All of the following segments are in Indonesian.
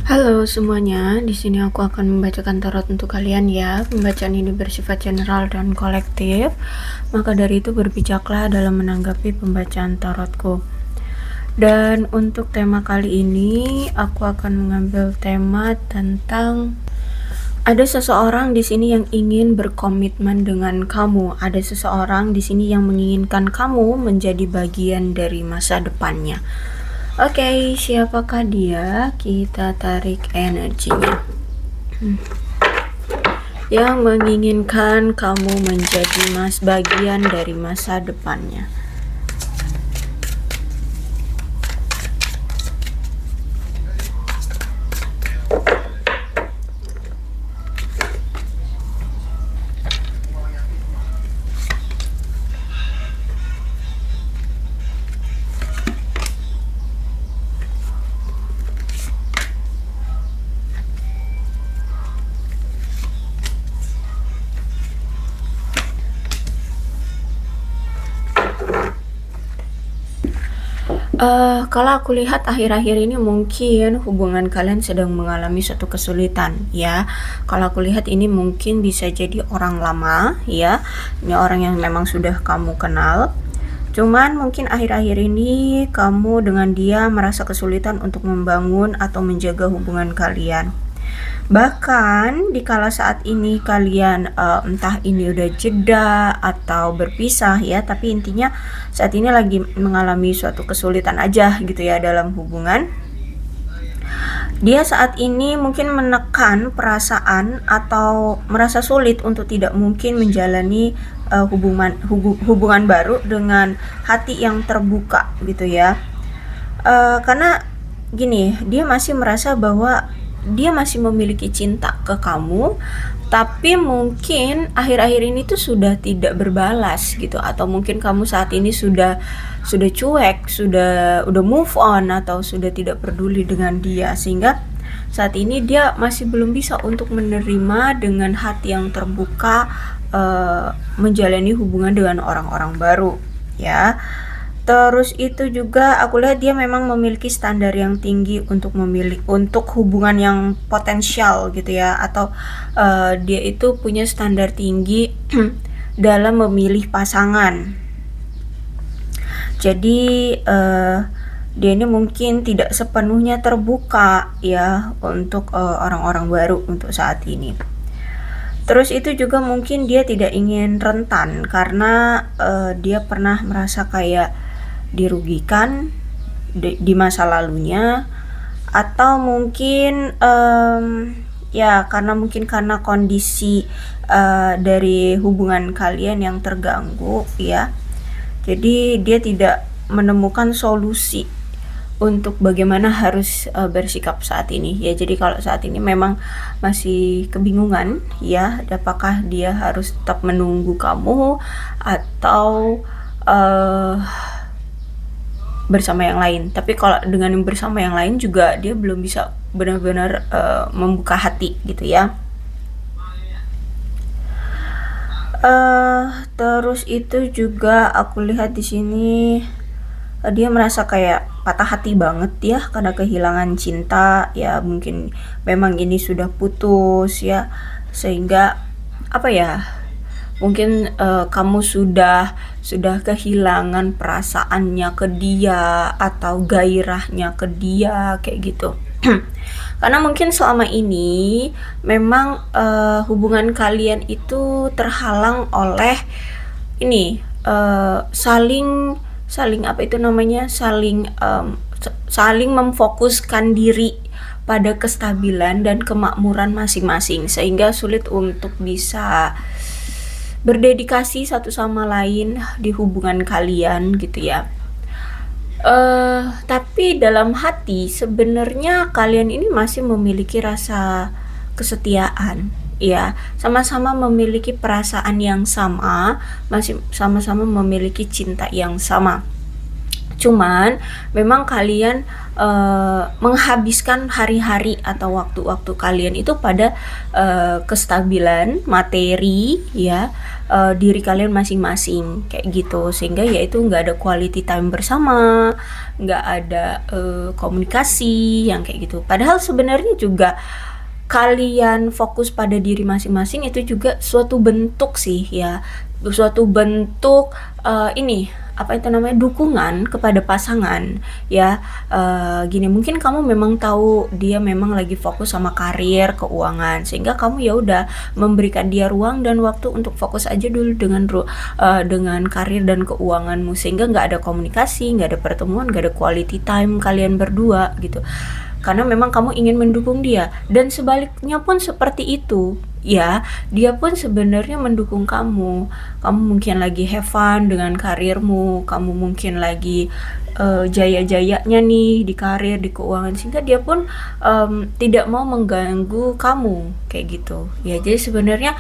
Halo semuanya, di sini aku akan membacakan tarot untuk kalian ya. Pembacaan ini bersifat general dan kolektif, maka dari itu berbijaklah dalam menanggapi pembacaan tarotku. Dan untuk tema kali ini, aku akan mengambil tema tentang ada seseorang di sini yang ingin berkomitmen dengan kamu. Ada seseorang di sini yang menginginkan kamu menjadi bagian dari masa depannya. Oke, siapakah dia? Kita tarik energinya. Yang menginginkan kamu menjadi bagian dari masa depannya. Kalau aku lihat akhir-akhir ini mungkin hubungan kalian sedang mengalami suatu kesulitan ya. Kalau aku lihat ini mungkin bisa jadi orang lama ya. Ini orang yang memang sudah kamu kenal. Cuman mungkin akhir-akhir ini kamu dengan dia merasa kesulitan untuk membangun atau menjaga hubungan kalian. Bahkan dikala saat ini kalian entah ini udah jeda atau berpisah ya, tapi intinya saat ini lagi mengalami suatu kesulitan aja gitu ya dalam hubungan. Dia saat ini mungkin menekan perasaan atau merasa sulit untuk tidak mungkin menjalani hubungan baru dengan hati yang terbuka gitu ya. Karena gini, dia masih merasa bahwa dia masih memiliki cinta ke kamu, tapi mungkin akhir-akhir ini tuh sudah tidak berbalas gitu, atau mungkin kamu saat ini sudah cuek, udah move on atau sudah tidak peduli dengan dia, sehingga saat ini dia masih belum bisa untuk menerima dengan hati yang terbuka menjalani hubungan dengan orang-orang baru ya. Terus itu juga aku lihat dia memang memiliki standar yang tinggi untuk hubungan yang potensial gitu ya, atau dia itu punya standar tinggi dalam memilih pasangan. Jadi dia ini mungkin tidak sepenuhnya terbuka ya untuk orang-orang baru untuk saat ini. Terus itu juga mungkin dia tidak ingin rentan karena dia pernah merasa kayak dirugikan di masa lalunya, atau mungkin ya karena kondisi dari hubungan kalian yang terganggu ya, jadi dia tidak menemukan solusi untuk bagaimana harus bersikap saat ini ya. Jadi kalau saat ini memang masih kebingungan ya, apakah dia harus tetap menunggu kamu atau bersama yang lain. Tapi kalau dengan bersama yang lain juga dia belum bisa benar-benar membuka hati gitu ya. Terus itu juga aku lihat di sini dia merasa kayak patah hati banget ya karena kehilangan cinta ya. Mungkin memang ini sudah putus ya, sehingga apa ya, mungkin kamu sudah kehilangan perasaannya ke dia atau gairahnya ke dia kayak gitu. Karena mungkin selama ini memang hubungan kalian itu terhalang oleh ini saling apa itu namanya, saling memfokuskan diri pada kestabilan dan kemakmuran masing-masing, sehingga sulit untuk bisa berdedikasi satu sama lain di hubungan kalian gitu ya. Tapi dalam hati sebenarnya kalian ini masih memiliki rasa kesetiaan ya, sama-sama memiliki perasaan yang sama, masih sama-sama memiliki cinta yang sama. Cuman memang kalian menghabiskan hari-hari atau waktu-waktu kalian itu pada kestabilan materi ya, diri kalian masing-masing kayak gitu, sehingga ya itu nggak ada quality time bersama, nggak ada komunikasi yang kayak gitu. Padahal sebenarnya juga kalian fokus pada diri masing-masing itu juga suatu bentuk sih ya, suatu bentuk ini apa itu namanya, dukungan kepada pasangan ya. Gini, mungkin kamu memang tahu dia memang lagi fokus sama karir, keuangan, sehingga kamu ya udah memberikan dia ruang dan waktu untuk fokus aja dulu dengan karir dan keuanganmu, sehingga nggak ada komunikasi, nggak ada pertemuan, nggak ada quality time kalian berdua gitu, karena memang kamu ingin mendukung dia. Dan sebaliknya pun seperti itu ya, dia pun sebenarnya mendukung kamu. Kamu mungkin lagi have fun dengan karirmu, kamu mungkin lagi jaya-jayanya nih di karir, di keuangan, sehingga dia pun tidak mau mengganggu kamu kayak gitu ya. Jadi sebenarnya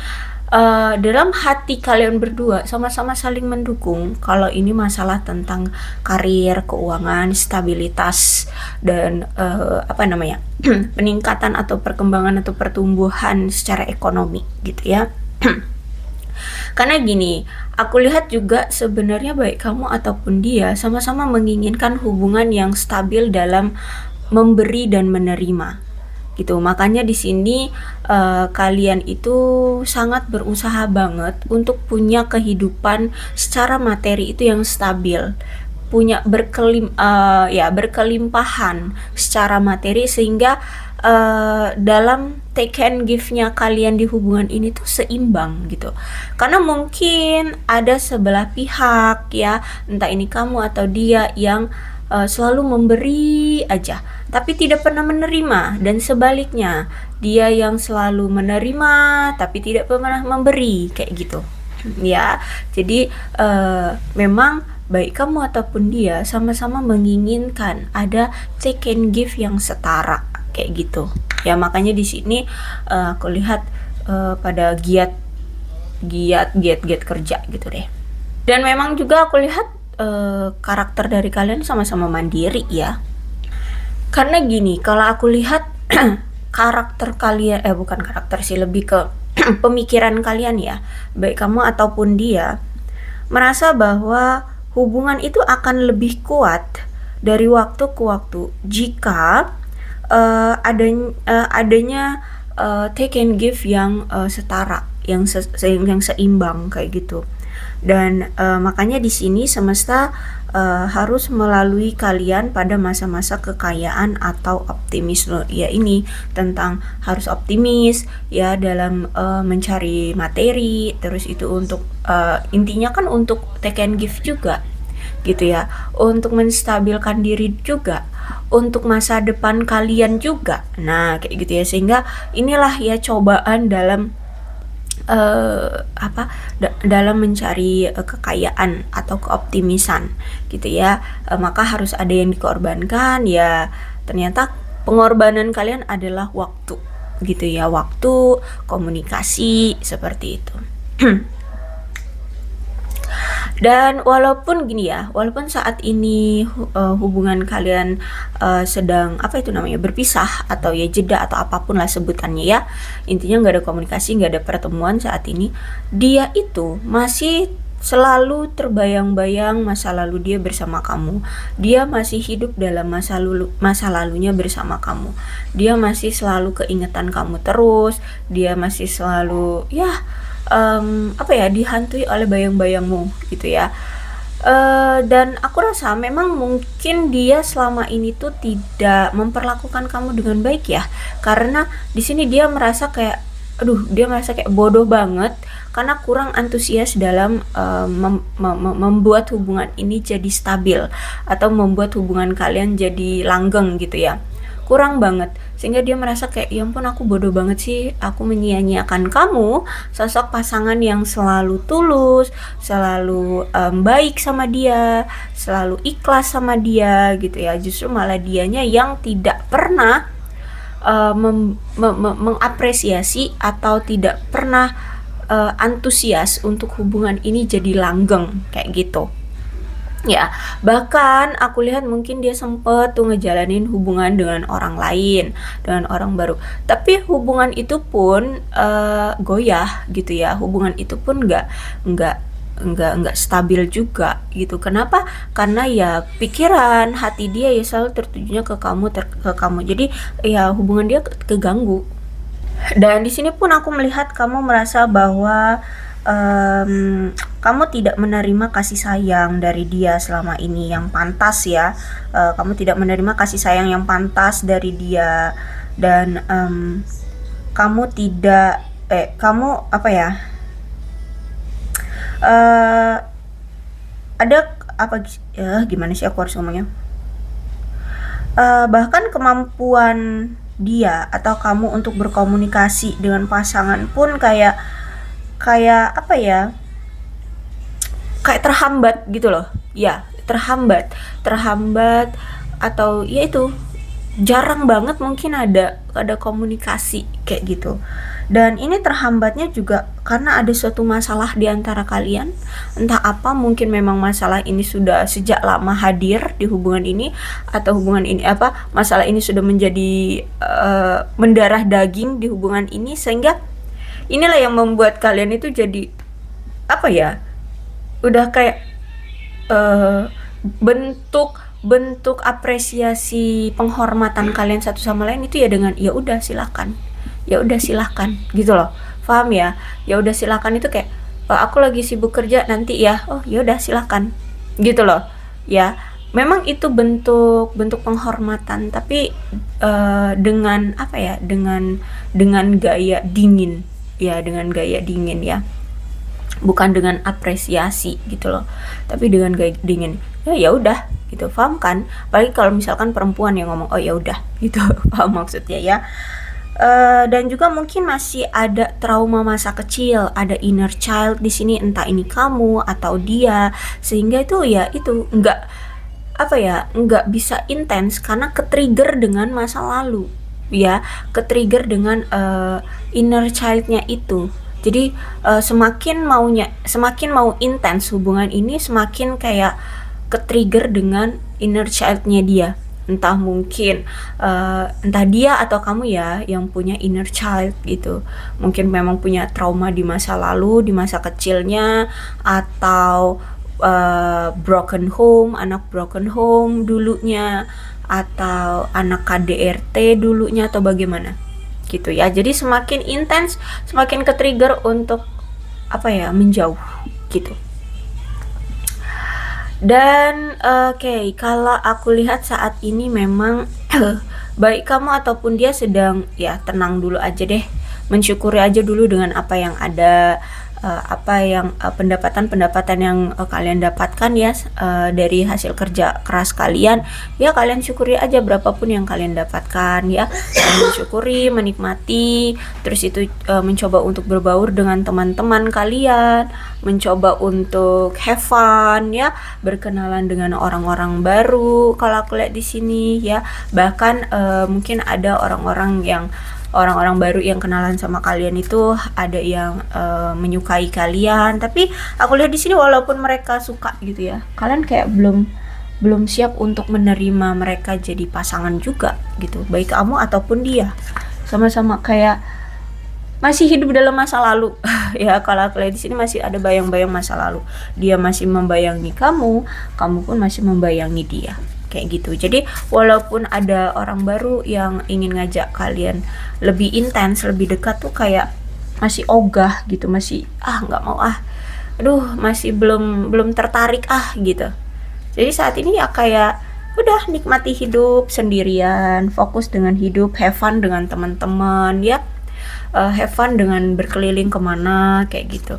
dalam hati kalian berdua sama-sama saling mendukung kalau ini masalah tentang karir, keuangan, stabilitas, dan apa namanya, peningkatan atau perkembangan atau pertumbuhan secara ekonomi gitu ya. Karena gini, aku lihat juga sebenarnya baik kamu ataupun dia sama-sama menginginkan hubungan yang stabil dalam memberi dan menerima gitu. Makanya di sini kalian itu sangat berusaha banget untuk punya kehidupan secara materi itu yang stabil, punya berkelimpahan secara materi, sehingga dalam take and give-nya kalian di hubungan ini tuh seimbang gitu. Karena mungkin ada sebelah pihak ya, entah ini kamu atau dia, yang selalu memberi aja tapi tidak pernah menerima, dan sebaliknya dia yang selalu menerima tapi tidak pernah memberi kayak gitu ya. Jadi memang baik kamu ataupun dia sama-sama menginginkan ada take and give yang setara kayak gitu ya. Makanya di sini aku lihat pada giat kerja gitu deh. Dan memang juga aku lihat karakter dari kalian sama-sama mandiri ya. Karena gini, kalau aku lihat karakter kalian, bukan karakter sih, lebih ke pemikiran kalian ya, baik kamu ataupun dia, merasa bahwa hubungan itu akan lebih kuat dari waktu ke waktu jika adanya take and give yang setara, yang seimbang kayak gitu. Dan makanya di sini semesta harus melalui kalian pada masa-masa kekayaan atau optimis loh. Ya, ini tentang harus optimis ya dalam mencari materi, terus itu untuk intinya kan untuk take and give juga gitu ya, untuk menstabilkan diri juga, untuk masa depan kalian juga. Nah kayak gitu ya, sehingga inilah ya cobaan dalam dalam mencari kekayaan atau keoptimisan gitu ya. Maka harus ada yang dikorbankan ya. Ternyata pengorbanan kalian adalah waktu gitu ya, waktu, komunikasi, seperti itu. Dan walaupun gini ya, walaupun saat ini hubungan kalian sedang berpisah atau ya jeda atau apapun lah sebutannya ya, intinya nggak ada komunikasi, nggak ada pertemuan saat ini, dia itu masih selalu terbayang-bayang masa lalu dia bersama kamu. Dia masih hidup dalam masa lalunya bersama kamu. Dia masih selalu keingetan kamu terus. Dia masih selalu dihantui oleh bayang-bayangmu gitu ya. Dan aku rasa memang mungkin dia selama ini tuh tidak memperlakukan kamu dengan baik ya, karena di sini dia merasa kayak bodoh banget karena kurang antusias dalam membuat hubungan ini jadi stabil atau membuat hubungan kalian jadi langgeng gitu ya. Kurang banget, sehingga dia merasa kayak ya ampun, aku bodoh banget sih, aku menyia-nyiakan kamu, sosok pasangan yang selalu tulus, selalu baik sama dia, selalu ikhlas sama dia gitu ya. Justru malah dianya yang tidak pernah mengapresiasi atau tidak pernah antusias untuk hubungan ini jadi langgeng kayak gitu. Ya, bahkan aku lihat mungkin dia sempet tuh ngejalanin hubungan dengan orang lain, dengan orang baru. Tapi hubungan itu pun goyah gitu ya. Hubungan itu pun nggak nggak stabil juga gitu. Kenapa? Karena ya pikiran hati dia ya selalu tertujunya ke kamu, ke kamu. Jadi ya hubungan dia keganggu. Dan di sini pun aku melihat kamu merasa bahwa kamu tidak menerima kasih sayang dari dia selama ini yang pantas ya. Kamu tidak menerima kasih sayang yang pantas dari dia dan kamu tidak kamu apa ya? eh ada apa gimana sih aku harus ngomongnya? Bahkan kemampuan dia atau kamu untuk berkomunikasi dengan pasangan pun kayak kayak apa ya, kayak terhambat gitu loh ya, terhambat atau ya itu jarang banget mungkin ada komunikasi kayak gitu. Dan ini terhambatnya juga karena ada suatu masalah di antara kalian, entah apa, mungkin memang masalah ini sudah sejak lama hadir di hubungan ini, atau hubungan ini apa, masalah ini sudah menjadi mendarah daging di hubungan ini, sehingga inilah yang membuat kalian itu jadi apa ya, udah kayak eh, bentuk bentuk apresiasi penghormatan kalian satu sama lain itu ya dengan ya udah silahkan gitu loh, paham ya? Ya udah silahkan itu kayak aku lagi sibuk kerja nanti ya, oh ya udah silahkan gitu loh ya. Memang itu bentuk bentuk penghormatan, tapi dengan apa ya, dengan gaya dingin ya, dengan gaya dingin ya, bukan dengan apresiasi gitu loh, tapi dengan gaya dingin. Ya udah gitu, paham kan? Apalagi kalau misalkan perempuan yang ngomong oh ya udah gitu paham maksudnya ya. Dan juga mungkin masih ada trauma masa kecil, ada inner child di sini, entah ini kamu atau dia, sehingga itu ya itu nggak apa ya, nggak bisa intens karena ke-trigger dengan masa lalu ya, ke-trigger dengan inner childnya itu. Jadi semakin mau intens hubungan ini, semakin kayak ke-trigger dengan inner childnya dia. Entah mungkin entah dia atau kamu ya yang punya inner child gitu, mungkin memang punya trauma di masa lalu, di masa kecilnya, atau broken home, anak broken home dulunya, atau anak KDRT dulunya, atau bagaimana gitu ya. Jadi semakin intens, semakin ke-trigger untuk apa ya, menjauh gitu. Dan kalau aku lihat saat ini memang baik kamu ataupun dia sedang ya tenang dulu aja deh, mensyukuri aja dulu dengan apa yang ada, apa yang pendapatan-pendapatan yang kalian dapatkan ya, dari hasil kerja keras kalian ya, kalian syukuri aja berapapun yang kalian dapatkan ya, kalian syukuri, menikmati, terus itu mencoba untuk berbaur dengan teman-teman kalian, mencoba untuk have fun ya, berkenalan dengan orang-orang baru kalau aku lihat di sini ya. Bahkan mungkin ada orang-orang baru yang kenalan sama kalian itu, ada yang menyukai kalian, tapi aku lihat di sini walaupun mereka suka gitu ya, kalian kayak belum belum siap untuk menerima mereka jadi pasangan juga gitu, baik kamu ataupun dia, sama-sama kayak masih hidup dalam masa lalu ya. Kalau aku lihat di sini masih ada bayang-bayang masa lalu, dia masih membayangi kamu, kamu pun masih membayangi dia kayak gitu. Jadi walaupun ada orang baru yang ingin ngajak kalian lebih intens, lebih dekat tuh kayak masih ogah gitu, masih nggak mau aduh, masih belum belum tertarik gitu. Jadi saat ini ya kayak udah nikmati hidup sendirian, fokus dengan hidup, have fun dengan teman-teman ya, have fun dengan berkeliling kemana kayak gitu,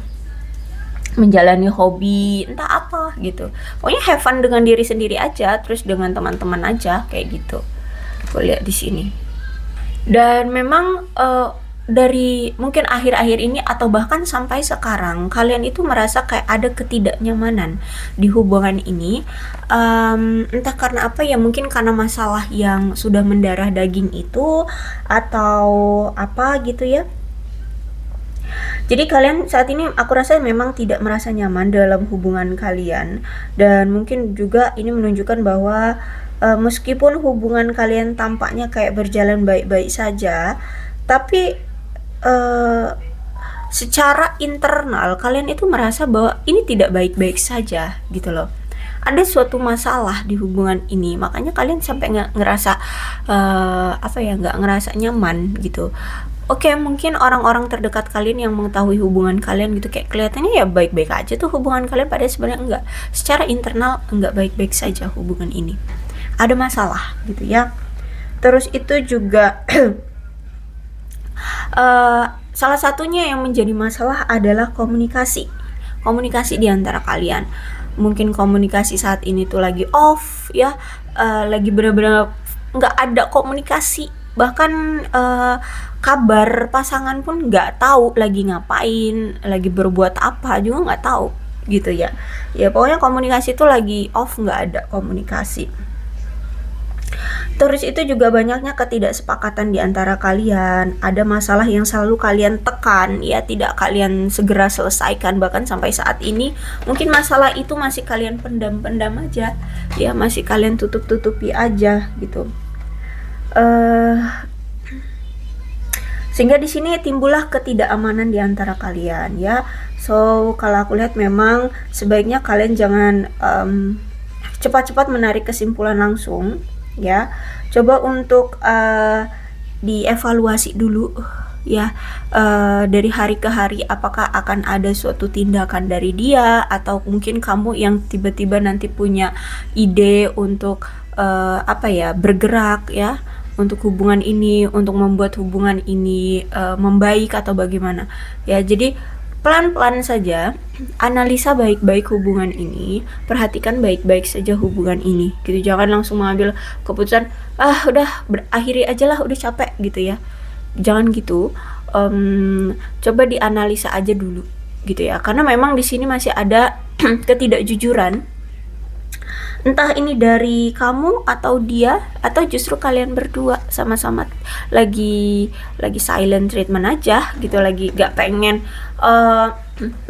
menjalani hobi entah apa gitu, pokoknya have fun dengan diri sendiri aja, terus dengan teman-teman aja kayak gitu. Aku lihat di sini. Dan memang dari mungkin akhir-akhir ini atau bahkan sampai sekarang kalian itu merasa kayak ada ketidaknyamanan di hubungan ini, entah karena apa ya, mungkin karena masalah yang sudah mendarah daging itu atau apa gitu ya. Jadi kalian saat ini aku rasa memang tidak merasa nyaman dalam hubungan kalian, dan mungkin juga ini menunjukkan bahwa meskipun hubungan kalian tampaknya kayak berjalan baik-baik saja, tapi uh, secara internal kalian itu merasa bahwa ini tidak baik-baik saja gitu loh. Ada suatu masalah di hubungan ini, makanya kalian sampai nggak ngerasa nggak ngerasa nyaman gitu. Oke, mungkin orang-orang terdekat kalian yang mengetahui hubungan kalian gitu kayak kelihatannya ya baik-baik aja tuh hubungan kalian, padahal sebenarnya enggak. Secara internal enggak baik-baik saja hubungan ini. Ada masalah gitu ya. Terus itu juga salah satunya yang menjadi masalah adalah komunikasi. Komunikasi di antara kalian. Mungkin komunikasi saat ini tuh lagi off ya, lagi benar-benar nggak ada komunikasi. Bahkan kabar pasangan pun nggak tahu lagi ngapain, lagi berbuat apa juga nggak tahu gitu ya. Ya pokoknya komunikasi itu lagi off, nggak ada komunikasi. Terus itu juga banyaknya ketidaksepakatan di antara kalian. Ada masalah yang selalu kalian tekan, ya tidak kalian segera selesaikan. Bahkan sampai saat ini, mungkin masalah itu masih kalian pendam-pendam aja, ya masih kalian tutup-tutupi aja gitu. Sehingga di sini timbullah ketidakamanan di antara kalian, ya. So kalau aku lihat memang sebaiknya kalian jangan cepat-cepat menarik kesimpulan langsung. Ya, coba untuk dievaluasi dulu ya, dari hari ke hari apakah akan ada suatu tindakan dari dia, atau mungkin kamu yang tiba-tiba nanti punya ide untuk bergerak ya untuk hubungan ini, untuk membuat hubungan ini membaik atau bagaimana ya. Jadi pelan-pelan saja, analisa baik-baik hubungan ini, perhatikan baik-baik saja hubungan ini gitu. Jangan langsung mengambil keputusan, udah akhiri aja lah, udah capek gitu ya. Jangan gitu. Coba dianalisa aja dulu gitu ya, karena memang di sini masih ada ketidakjujuran, entah ini dari kamu atau dia, atau justru kalian berdua sama-sama lagi silent treatment aja gitu, lagi gak pengen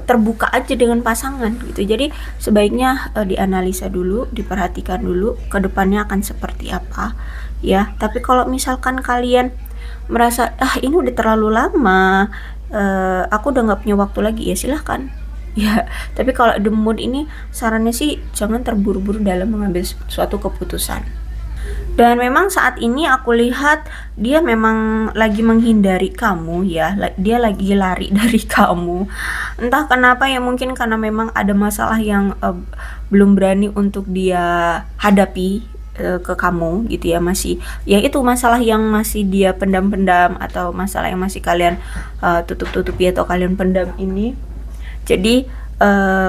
terbuka aja dengan pasangan gitu. Jadi sebaiknya dianalisa dulu, diperhatikan dulu kedepannya akan seperti apa ya. Tapi kalau misalkan kalian merasa ini udah terlalu lama, aku udah gak punya waktu lagi, ya silahkan ya. Tapi kalau the mood ini, sarannya sih jangan terburu-buru dalam mengambil suatu keputusan. Dan memang saat ini aku lihat dia memang lagi menghindari kamu ya, dia lagi lari dari kamu. Entah kenapa ya, mungkin karena memang ada masalah yang belum berani untuk dia hadapi ke kamu gitu ya. Masih ya itu masalah yang masih dia pendam-pendam, atau masalah yang masih kalian tutup-tutupi atau kalian pendam ini. Jadi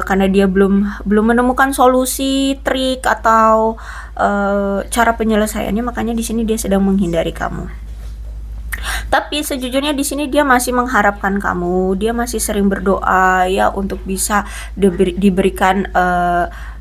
karena dia belum menemukan solusi, trik atau cara penyelesaiannya, makanya di sini dia sedang menghindari kamu. Tapi sejujurnya di sini dia masih mengharapkan kamu, dia masih sering berdoa ya untuk bisa diberikan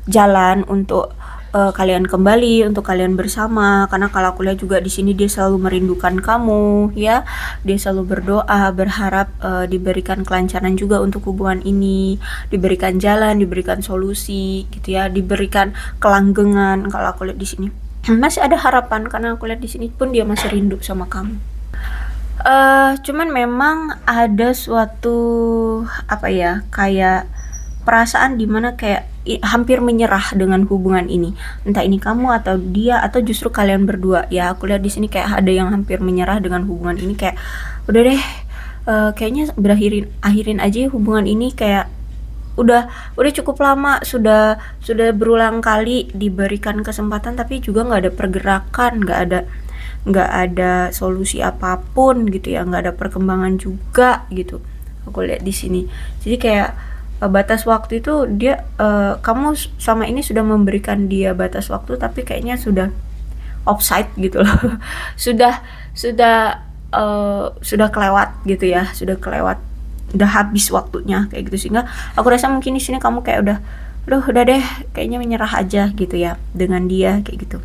jalan untuk kalian kembali, untuk kalian bersama. Karena kalau aku lihat juga di sini dia selalu merindukan kamu ya. Dia selalu berdoa, berharap diberikan kelancaran juga untuk hubungan ini, diberikan jalan, diberikan solusi gitu ya, diberikan kelanggengan. Kalau aku lihat di sini masih ada harapan, karena aku lihat di sini pun dia masih rindu sama kamu. Cuman memang ada suatu kayak perasaan dimana kayak hampir menyerah dengan hubungan ini. Entah ini kamu atau dia, atau justru kalian berdua ya. Aku lihat di sini kayak ada yang hampir menyerah dengan hubungan ini, kayak udah deh, kayaknya akhirin aja hubungan ini. Kayak udah cukup lama, sudah berulang kali diberikan kesempatan tapi juga nggak ada pergerakan, nggak ada solusi apapun gitu ya, nggak ada perkembangan juga gitu. Aku lihat di sini. Jadi kayak batas waktu itu dia kamu selama ini sudah memberikan dia batas waktu, tapi kayaknya sudah offside gitu loh. sudah kelewat gitu ya, udah habis waktunya kayak gitu. Sehingga aku rasa mungkin di sini kamu kayak udah deh, kayaknya menyerah aja gitu ya dengan dia kayak gitu.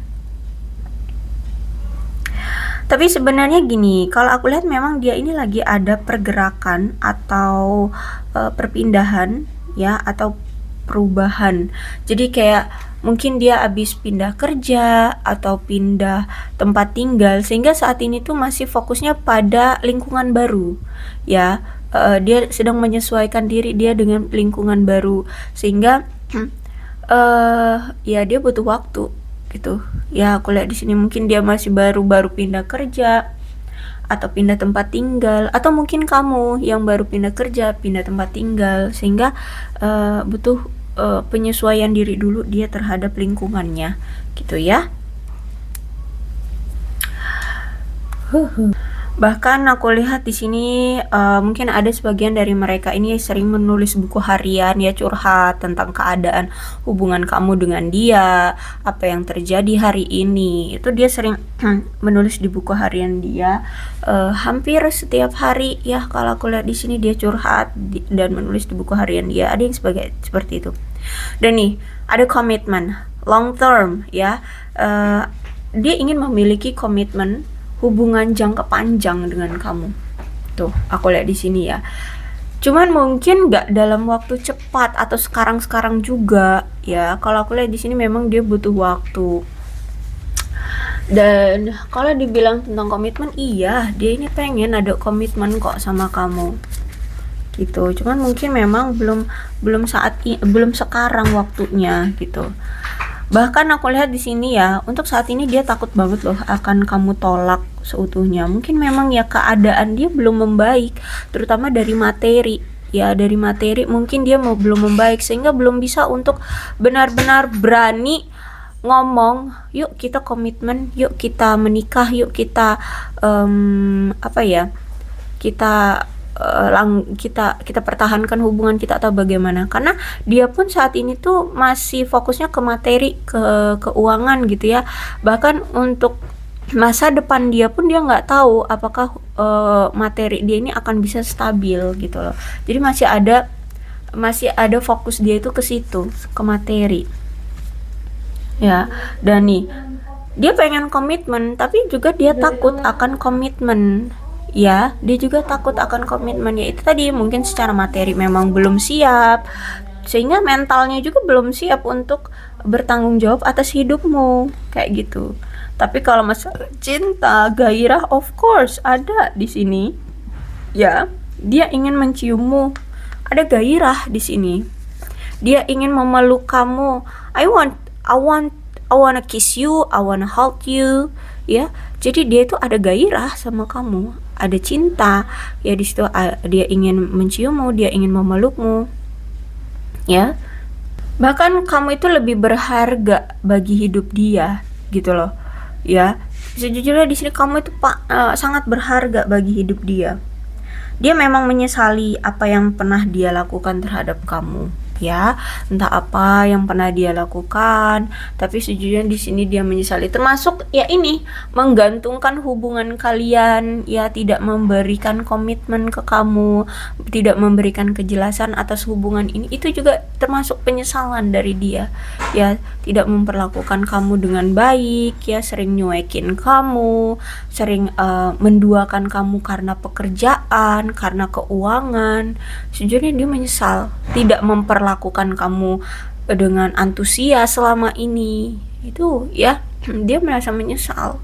Tapi sebenarnya gini, kalau aku lihat memang dia ini lagi ada pergerakan atau perpindahan ya, atau perubahan. Jadi kayak mungkin dia habis pindah kerja atau pindah tempat tinggal, sehingga saat ini tuh masih fokusnya pada lingkungan baru ya. Dia sedang menyesuaikan diri dia dengan lingkungan baru, sehingga ya dia butuh waktu gitu ya. Aku lihat di sini mungkin dia masih baru-baru pindah kerja atau pindah tempat tinggal, atau mungkin kamu yang baru pindah kerja, pindah tempat tinggal, sehingga butuh penyesuaian diri dulu dia terhadap lingkungannya gitu ya. Bahkan aku lihat di sini mungkin ada sebagian dari mereka ini sering menulis buku harian ya, curhat tentang keadaan hubungan kamu dengan dia, apa yang terjadi hari ini. Itu dia sering menulis di buku harian dia hampir setiap hari ya. Kalau aku lihat di sini dia curhat dan menulis di buku harian dia. Ada yang seperti itu. Dan nih, ada komitmen long term ya. Dia ingin memiliki komitmen hubungan jangka panjang dengan kamu. Tuh, aku lihat di sini ya. Cuman mungkin nggak dalam waktu cepat atau sekarang-sekarang juga ya. Kalau aku lihat di sini memang dia butuh waktu. Dan kalau dibilang tentang komitmen, iya, dia ini pengen ada komitmen kok sama kamu. Gitu. Cuman mungkin memang belum sekarang waktunya gitu. Bahkan aku lihat di sini ya, untuk saat ini dia takut banget loh akan kamu tolak seutuhnya. Mungkin memang ya keadaan dia belum membaik, terutama dari materi. Ya, dari materi mungkin dia belum membaik, sehingga belum bisa untuk benar-benar berani ngomong, yuk kita komitmen, yuk kita menikah, yuk kita kita kita pertahankan hubungan kita atau bagaimana. Karena dia pun saat ini tuh masih fokusnya ke materi, ke keuangan gitu ya. Bahkan untuk masa depan dia pun dia nggak tahu apakah materi dia ini akan bisa stabil gitu loh. Jadi masih ada fokus dia itu ke situ, ke materi ya. Dan nih, dia pengen komitmen tapi juga dia takut akan komitmen ya. Dia juga takut akan komitmen, ya itu tadi, mungkin secara materi memang belum siap, sehingga mentalnya juga belum siap untuk bertanggung jawab atas hidupmu kayak gitu. Tapi kalau masalah cinta, gairah of course ada di sini ya. Dia ingin menciummu, ada gairah di sini. Dia ingin memeluk kamu. I wanna kiss you, I wanna hold you ya. Jadi dia itu ada gairah sama kamu, ada cinta ya di situ. Dia ingin menciummu, dia ingin memelukmu ya. Bahkan kamu itu lebih berharga bagi hidup dia gitu loh ya. Sejujurnya di sini kamu itu sangat berharga bagi hidup dia. Dia memang menyesali apa yang pernah dia lakukan terhadap kamu ya, entah apa yang pernah dia lakukan, tapi sejujurnya di sini dia menyesali, termasuk ya ini menggantungkan hubungan kalian ya, tidak memberikan komitmen ke kamu, tidak memberikan kejelasan atas hubungan ini. Itu juga termasuk penyesalan dari dia ya. Tidak memperlakukan kamu dengan baik ya, sering nyuekin kamu, sering menduakan kamu karena pekerjaan, karena keuangan. Sejujurnya dia menyesal tidak memperlakukan kamu dengan antusias selama ini. Itu ya, dia merasa menyesal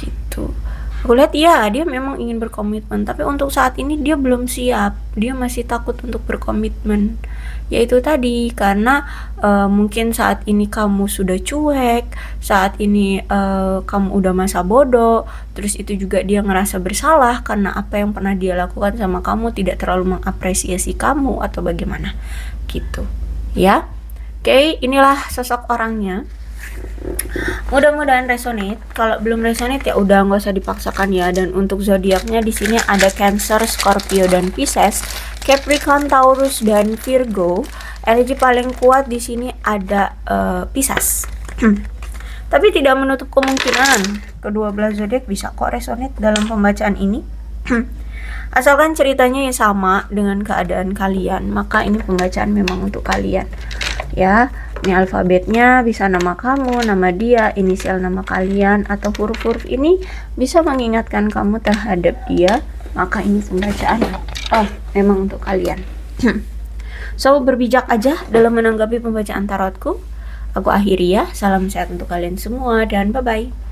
gitu. Aku lihat ya, dia memang ingin berkomitmen, tapi untuk saat ini dia belum siap. Dia masih takut untuk berkomitmen. Yaitu tadi, karena mungkin saat ini kamu sudah cuek, saat ini kamu udah masa bodoh, terus itu juga dia ngerasa bersalah karena apa yang pernah dia lakukan sama kamu, tidak terlalu mengapresiasi kamu atau bagaimana gitu ya. Oke, inilah sosok orangnya. Mudah-mudahan resonate. Kalau belum resonate ya udah nggak usah dipaksakan ya. Dan untuk zodiaknya di sini ada Cancer, Scorpio dan Pisces, Capricorn, Taurus dan Virgo. Energi paling kuat di sini ada Pisces. Tapi tidak menutup kemungkinan kedua belah zodiak bisa kok resonate dalam pembacaan ini. Asalkan ceritanya yang sama dengan keadaan kalian, maka ini pembacaan memang untuk kalian ya. Ini alfabetnya bisa nama kamu, nama dia, inisial nama kalian, atau huruf-huruf ini bisa mengingatkan kamu terhadap dia. Maka ini pembacaan memang untuk kalian. So, berbijak aja dalam menanggapi pembacaan tarotku. Aku akhiri ya. Salam sehat untuk kalian semua dan bye-bye.